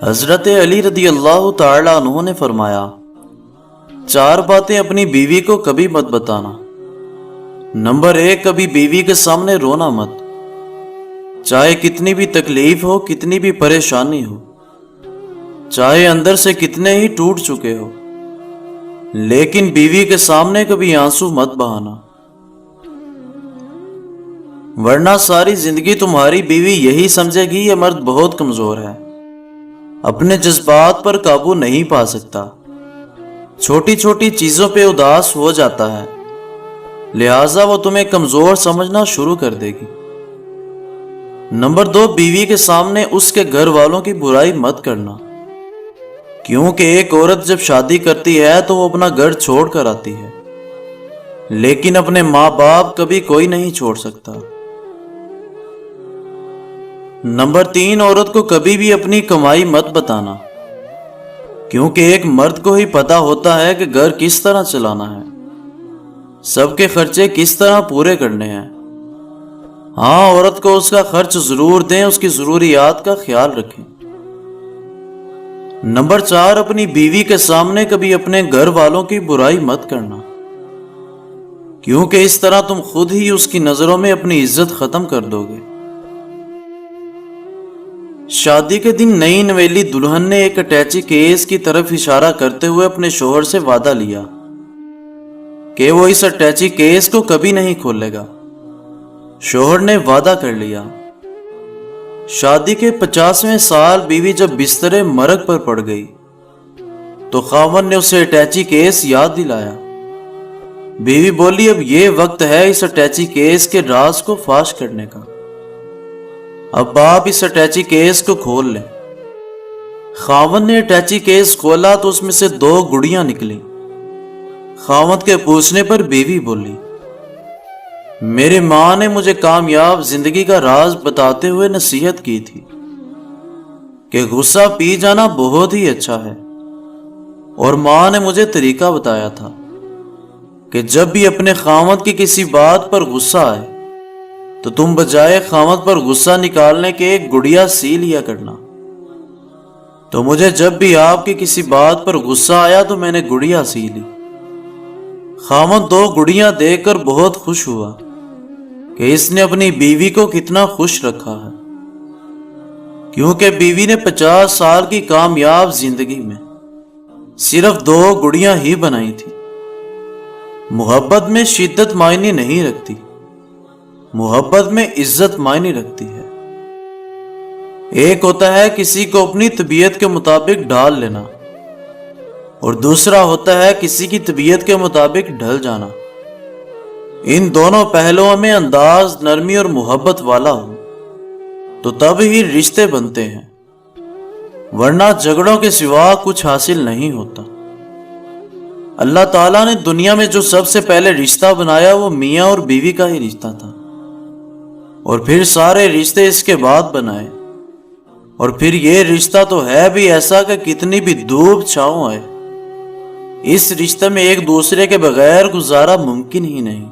حضرت علی رضی اللہ تعالی عنہ نے فرمایا، 4 باتیں اپنی بیوی کو کبھی مت بتانا۔ نمبر 1، کبھی بیوی کے سامنے رونا مت، چاہے کتنی بھی تکلیف ہو، کتنی بھی پریشانی ہو، چاہے اندر سے کتنے ہی ٹوٹ چکے ہو، لیکن بیوی کے سامنے کبھی آنسو مت بہانا، ورنہ ساری زندگی تمہاری بیوی یہی سمجھے گی یہ مرد بہت کمزور ہے، اپنے جذبات پر قابو نہیں پا سکتا، چھوٹی چھوٹی چیزوں پہ اداس ہو جاتا ہے، لہٰذا وہ تمہیں کمزور سمجھنا شروع کر دے گی۔ نمبر 2، بیوی کے سامنے اس کے گھر والوں کی برائی مت کرنا، کیونکہ ایک عورت جب شادی کرتی ہے تو وہ اپنا گھر چھوڑ کر آتی ہے، لیکن اپنے ماں باپ کبھی کوئی نہیں چھوڑ سکتا۔ نمبر 3، عورت کو کبھی بھی اپنی کمائی مت بتانا، کیونکہ ایک مرد کو ہی پتا ہوتا ہے کہ گھر کس طرح چلانا ہے، سب کے خرچے کس طرح پورے کرنے ہیں۔ ہاں، عورت کو اس کا خرچ ضرور دیں، اس کی ضروریات کا خیال رکھیں۔ نمبر 4، اپنی بیوی کے سامنے کبھی اپنے گھر والوں کی برائی مت کرنا، کیونکہ اس طرح تم خود ہی اس کی نظروں میں اپنی عزت ختم کر دو گے۔ شادی کے دن نئی نویلی دلہن نے ایک اٹیچی کیس کی طرف اشارہ کرتے ہوئے اپنے شوہر سے وعدہ لیا کہ وہ اس اٹیچی کیس کو کبھی نہیں کھولے گا۔ شوہر نے وعدہ کر لیا۔ شادی کے 50ویں سال بیوی جب بستر مرگ پر پڑ گئی تو خاوند نے اسے اٹیچی کیس یاد دلایا۔ بیوی بولی، اب یہ وقت ہے اس اٹیچی کیس کے راز کو فاش کرنے کا، اب آپ اس اٹیچی کیس کو کھول لیں۔ خاوند نے اٹیچی کیس کھولا تو اس میں سے 2 گڑیاں نکلیں۔ خاوند کے پوچھنے پر بیوی بولی، میری ماں نے مجھے کامیاب زندگی کا راز بتاتے ہوئے نصیحت کی تھی کہ غصہ پی جانا بہت ہی اچھا ہے، اور ماں نے مجھے طریقہ بتایا تھا کہ جب بھی اپنے خاوند کی کسی بات پر غصہ آئے تو تم بجائے خاوند پر غصہ نکالنے کے ایک گڑیا سی لیا کرنا۔ تو مجھے جب بھی آپ کی کسی بات پر غصہ آیا تو میں نے گڑیا سی لی۔ خاوند 2 گڑیاں دیکھ کر بہت خوش ہوا کہ اس نے اپنی بیوی کو کتنا خوش رکھا ہے، کیونکہ بیوی نے 50 سال کی کامیاب زندگی میں صرف 2 گڑیاں ہی بنائی تھی۔ محبت میں شدت معنی نہیں رکھتی، محبت میں عزت معنی رکھتی ہے۔ ایک ہوتا ہے کسی کو اپنی طبیعت کے مطابق ڈھال لینا، اور دوسرا ہوتا ہے کسی کی طبیعت کے مطابق ڈھل جانا۔ ان دونوں پہلوؤں میں انداز نرمی اور محبت والا ہو تو تب ہی رشتے بنتے ہیں، ورنہ جھگڑوں کے سوا کچھ حاصل نہیں ہوتا۔ اللہ تعالیٰ نے دنیا میں جو سب سے پہلے رشتہ بنایا وہ میاں اور بیوی کا ہی رشتہ تھا، اور پھر سارے رشتے اس کے بعد بنائے، اور پھر یہ رشتہ تو ہے بھی ایسا کہ کتنی بھی دھوپ چھاؤں آئے، اس رشتے میں ایک دوسرے کے بغیر گزارا ممکن ہی نہیں۔